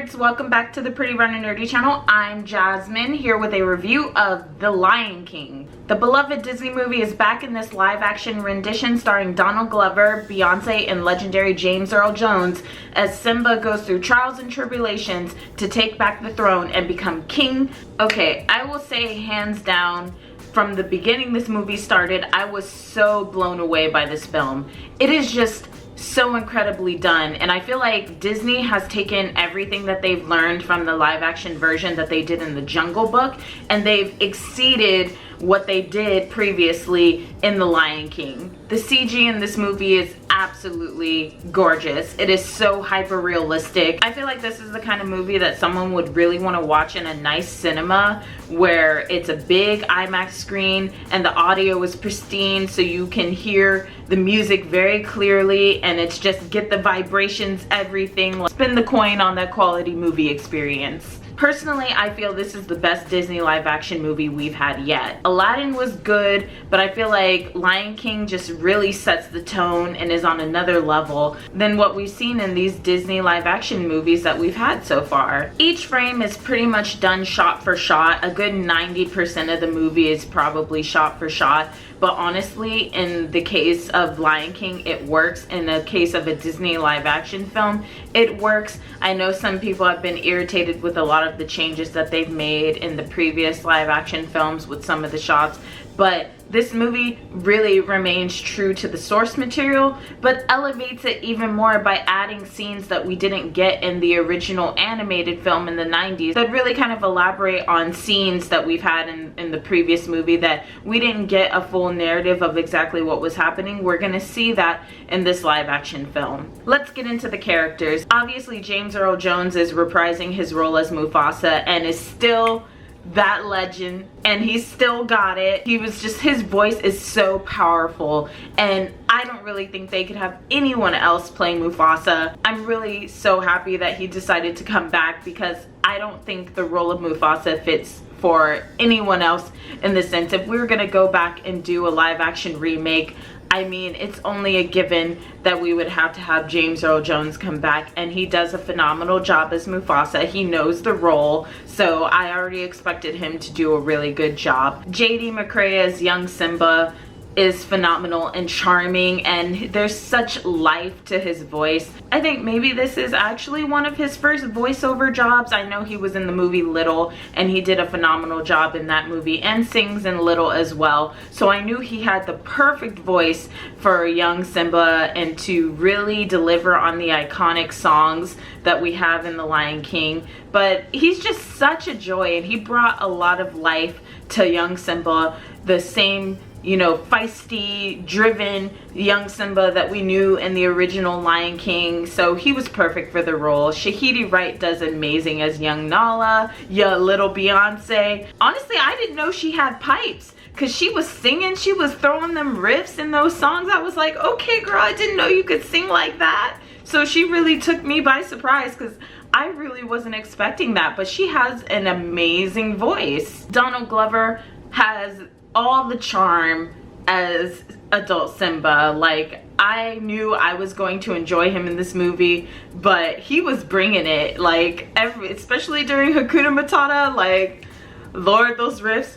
nerds, welcome back to the PrettyBrown&Nerdy channel. I'm Jasmine here with a review of The Lion King. The beloved Disney movie is back in this live-action rendition starring Donald Glover, Beyonce, and legendary James Earl Jones as Simba goes through trials and tribulations to take back the throne and become king. Okay, I will say hands down, from the beginning this movie started, I was so blown away by this film. It is just so incredibly done, and I feel like Disney has taken everything that they've learned from the live action version that they did in the Jungle Book, and they've exceeded what they did previously in The Lion King. The CG in this movie is absolutely gorgeous. It is so hyper realistic. I feel like this is the kind of movie that someone would really want to watch in a nice cinema where it's a big IMAX screen and the audio is pristine so you can hear the music very clearly, and it's just get the vibrations, everything. Spend the coin on that quality movie experience. Personally, I feel this is the best Disney live action movie we've had yet. Aladdin was good, but I feel like Lion King just really sets the tone and is on another level than what we've seen in these Disney live action movies that we've had so far. Each frame is pretty much done shot for shot. A good 90% of the movie is probably shot for shot. But honestly, in the case of Lion King, it works. In the case of a Disney live action film, it works. I know some people have been irritated with a lot of the changes that they've made in the previous live action films with some of the shots, but this movie really remains true to the source material, but elevates it even more by adding scenes that we didn't get in the original animated film in the 90s that really kind of elaborate on scenes that we've had in the previous movie that we didn't get a full narrative of exactly what was happening. We're gonna see that in this live action film. Let's get into the characters. Obviously, James Earl Jones is reprising his role as Mufasa and is still that legend, and he's still got it. He was just, his voice is so powerful, and I don't really think they could have anyone else playing Mufasa. I'm really so happy that he decided to come back, because I don't think the role of Mufasa fits for anyone else in the sense. If we were gonna go back and do a live action remake, I mean, it's only a given that we would have to have James Earl Jones come back, and he does a phenomenal job as Mufasa. He knows the role, so I already expected him to do a really good job. J.D. McCrae as young Simba is phenomenal and charming, and there's such life to his voice. I think maybe this is actually one of his first voiceover jobs. I know he was in the movie Little, and he did a phenomenal job in that movie, and sings in Little as well. So I knew he had the perfect voice for young Simba and to really deliver on the iconic songs that we have in The Lion King. But he's just such a joy, and he brought a lot of life to young Simba. The same, you know, feisty, driven young Simba that we knew in the original Lion King. So he was perfect for the role. Shahidi Wright does amazing as young Nala, little Beyonce. Honestly, I didn't know she had pipes, because she was singing, she was throwing them riffs in those songs. I was like, okay girl, I didn't know you could sing like that. So she really took me by surprise, because I really wasn't expecting that, but she has an amazing voice. Donald Glover has all the charm as adult Simba. Like, I knew I was going to enjoy him in this movie, but he was bringing it. Like, especially during Hakuna Matata, like, Lord, those riffs.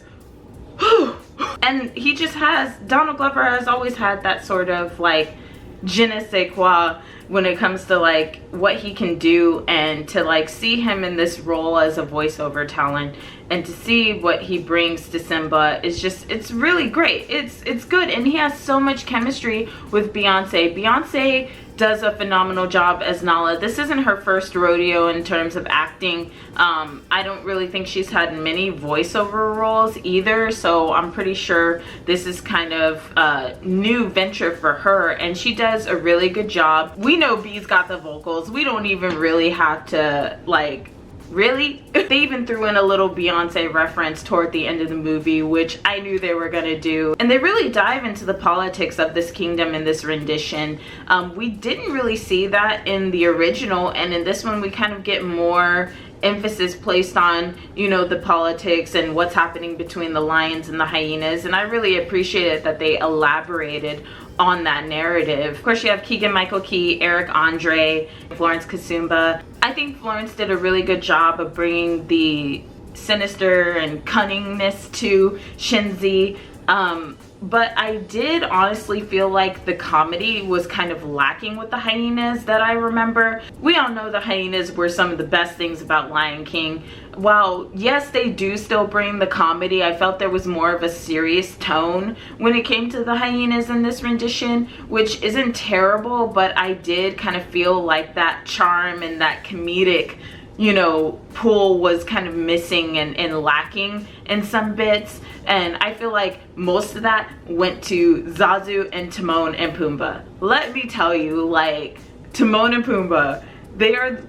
And he just has, Donald Glover has always had that sort of like je ne sais quoi when it comes to like what he can do, and to like see him in this role as a voiceover talent and to see what he brings to Simba is just, it's really great. It's good, and he has so much chemistry with Beyonce. Beyonce does a phenomenal job as Nala. This isn't her first rodeo in terms of acting. I don't really think she's had many voiceover roles either, so I'm pretty sure this is kind of a new venture for her, and she does a really good job. We know B's got the vocals. We don't even really have to like, really? They even threw in a little Beyonce reference toward the end of the movie, which I knew they were gonna do. And they really dive into the politics of this kingdom in this rendition. We didn't really see that in the original, and in this one we kind of get more emphasis placed on, you know, the politics and what's happening between the lions and the hyenas, and I really appreciated that they elaborated on that narrative. Of course, you have Keegan-Michael Key, Eric Andre, Florence Kasumba. I think Florence did a really good job of bringing the sinister and cunningness to Shinzi. But I did honestly feel like the comedy was kind of lacking with the hyenas that I remember. We all know the hyenas were some of the best things about Lion King. While yes, they do still bring the comedy, I felt there was more of a serious tone when it came to the hyenas in this rendition, which isn't terrible, but I did kind of feel like that charm and that comedic, you know, pool was kind of missing and lacking in some bits. And I feel like most of that went to Zazu and Timon and Pumbaa. Let me tell you, like, Timon and Pumbaa, they are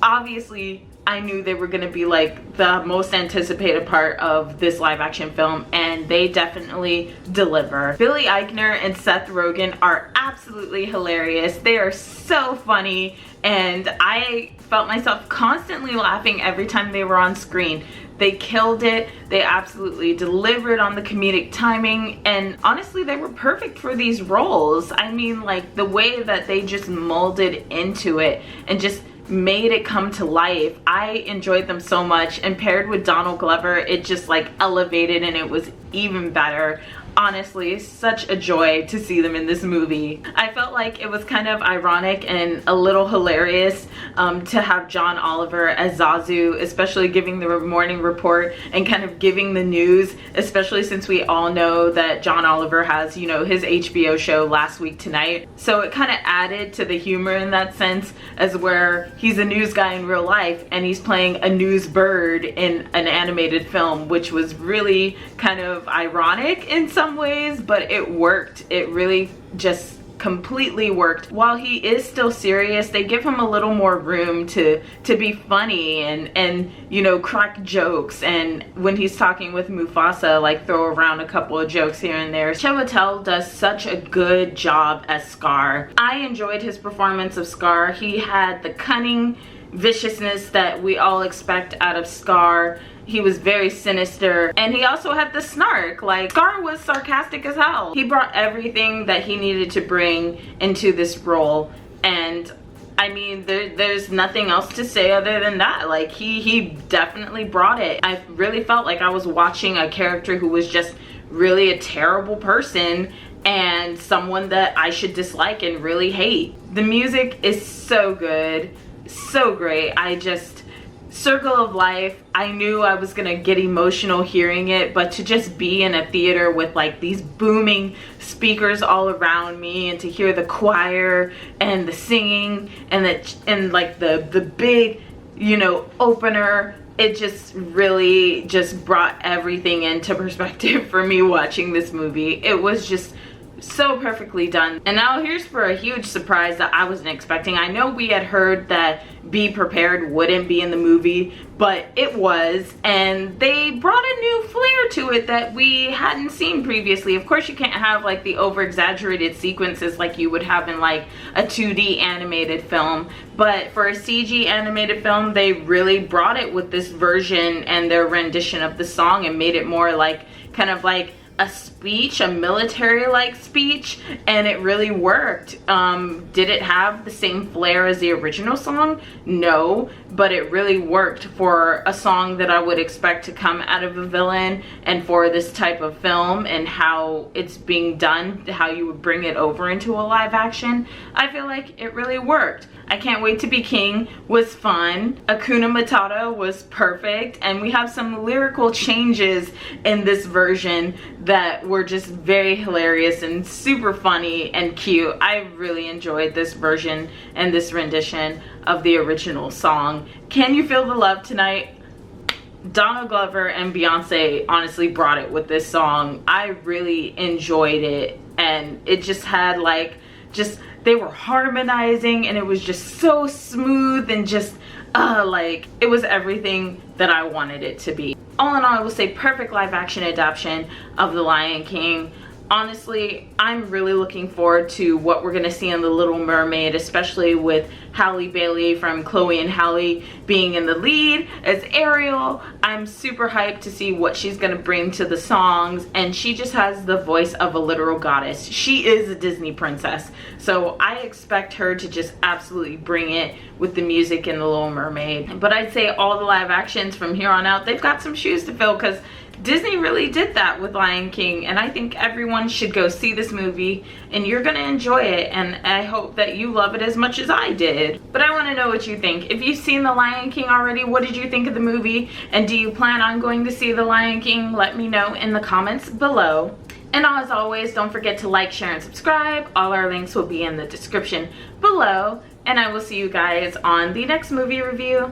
obviously, I knew they were gonna be like the most anticipated part of this live action film, and they definitely deliver. Billy Eichner and Seth Rogen are absolutely hilarious. They are so funny, and I felt myself constantly laughing every time they were on screen. They killed it. They absolutely delivered on the comedic timing, and honestly, they were perfect for these roles. I mean, like, the way that they just molded into it and just made it come to life. I enjoyed them so much, and paired with Donald Glover, it just like elevated and it was even better. Honestly, such a joy to see them in this movie. I felt like it was kind of ironic and a little hilarious to have John Oliver as Zazu, especially giving the morning report and kind of giving the news, especially since we all know that John Oliver has, you know, his HBO show Last Week Tonight. So it kind of added to the humor in that sense, as where he's a news guy in real life and he's playing a news bird in an animated film, which was really kind of ironic in some ways, but it worked. It really just completely worked. While he is still serious, they give him a little more room to be funny and you know, crack jokes, and when he's talking with Mufasa, like, throw around a couple of jokes here and there. Chiwetel does such a good job as Scar. I enjoyed his performance of Scar. He had the cunning viciousness that we all expect out of Scar. He was very sinister, and he also had the snark. Like, Scar was sarcastic as hell. He brought everything that he needed to bring into this role, and I mean, there's nothing else to say other than that. Like, he definitely brought it. I really felt like I was watching a character who was just really a terrible person and someone that I should dislike and really hate. The music is so good, so great. Circle of Life, I knew I was gonna get emotional hearing it, but to just be in a theater with like these booming speakers all around me, and to hear the choir and the singing and like the big, you know, opener, it just really just brought everything into perspective for me watching this movie. It was just so perfectly done. And now here's for a huge surprise that I wasn't expecting. I know we had heard that Be Prepared wouldn't be in the movie, but it was, and they brought a new flair to it that we hadn't seen previously. Of course, you can't have like the over-exaggerated sequences like you would have in like a 2D animated film, but for a CG animated film, they really brought it with this version and their rendition of the song and made it more like kind of like a speech, a military-like speech, and it really worked. Did it have the same flair as the original song? No, but it really worked for a song that I would expect to come out of a villain, and for this type of film and how it's being done, how you would bring it over into a live action. I feel like it really worked. I Can't Wait to Be King was fun. Hakuna Matata was perfect, and we have some lyrical changes in this version that were just very hilarious and super funny and cute. I really enjoyed this version and this rendition of the original song. Can You Feel the Love Tonight? Donald Glover and Beyonce honestly brought it with this song. I really enjoyed it, and it just had like, they were harmonizing, and it was just so smooth and just like, it was everything that I wanted it to be. All in all, I will say perfect live action adaptation of The Lion King. Honestly, I'm really looking forward to what we're gonna see in The Little Mermaid, especially with Halle Bailey from Chloe and Halle being in the lead as Ariel. I'm super hyped to see what she's gonna bring to the songs, and she just has the voice of a literal goddess. She is a Disney princess, so I expect her to just absolutely bring it with the music in The Little Mermaid. But I'd say all the live actions from here on out, they've got some shoes to fill, because Disney really did that with Lion King, and I think everyone should go see this movie, and you're gonna enjoy it, and I hope that you love it as much as I did. But I want to know what you think. If you've seen The Lion King already, what did you think of the movie, and do you plan on going to see The Lion King? Let me know in the comments below. And as always, don't forget to like, share, and subscribe. All our links will be in the description below, and I will see you guys on the next movie review.